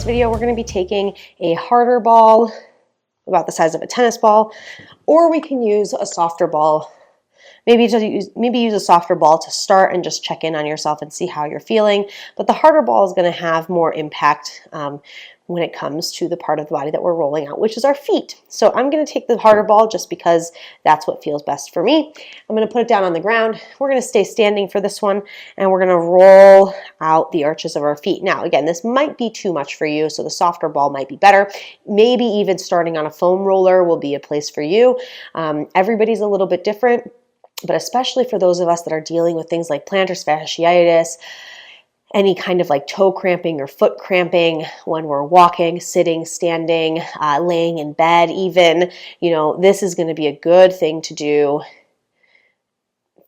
video, we're going to be taking a harder ball, about the size of a tennis ball, or we can use a softer ball. Maybe use a softer ball to start and just check in on yourself and see how you're feeling. But the harder ball is going to have more impact when it comes to the part of the body that we're rolling out, which is our feet. So I'm going to take the harder ball just because that's what feels best for me. I'm going to put it down on the ground. We're going to stay standing for this one, and we're going to roll out the arches of our feet. Now, again, this might be too much for you, so the softer ball might be better. Maybe even starting on a foam roller will be a place for you. Everybody's a little bit different, but especially for those of us that are dealing with things like plantar fasciitis, any kind of like toe cramping or foot cramping when we're walking, sitting, standing, laying in bed even, this is going to be a good thing to do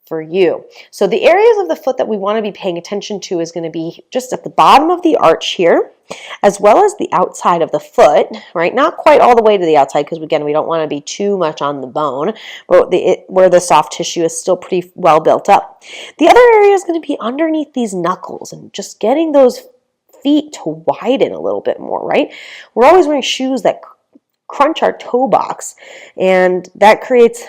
for you. So the areas of the foot that we want to be paying attention to is going to be just at the bottom of the arch here, as well as the outside of the foot, right? Not quite all the way to the outside, because again, we don't want to be too much on the bone, but where the soft tissue is still pretty well built up. The other area is going to be underneath these knuckles and just getting those feet to widen a little bit more, right? We're always wearing shoes that crunch our toe box, and that creates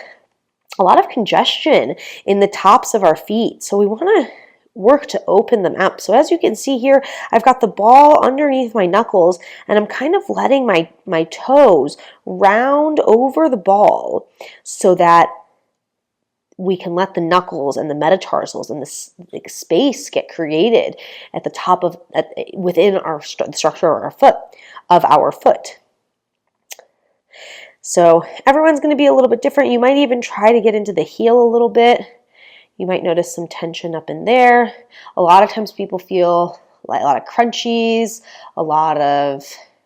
a lot of congestion in the tops of our feet. So we want to work to open them up. So as you can see here, I've got the ball underneath my knuckles, and I'm kind of letting my toes round over the ball so that we can let the knuckles and the metatarsals and this space get created at the top of, within the structure of our foot. So everyone's going to be a little bit different. You might even try to get into the heel a little bit. You might notice some tension up in there. A lot of times people feel like a lot of crunchies, a lot of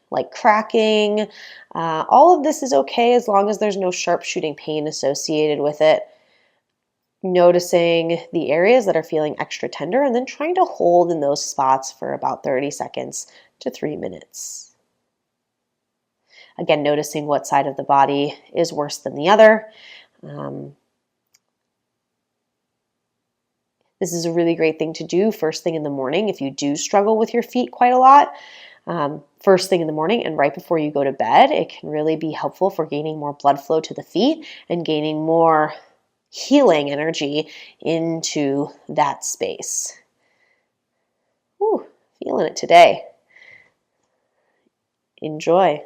like cracking. All of this is okay as long as there's no sharp shooting pain associated with it. Noticing the areas that are feeling extra tender and then trying to hold in those spots for about 30 seconds to 3 minutes. Again, noticing what side of the body is worse than the other. This is a really great thing to do first thing in the morning if you do struggle with your feet quite a lot. First thing in the morning and right before you go to bed, it can really be helpful for gaining more blood flow to the feet and gaining more healing energy into that space. Whew, feeling it today. Enjoy.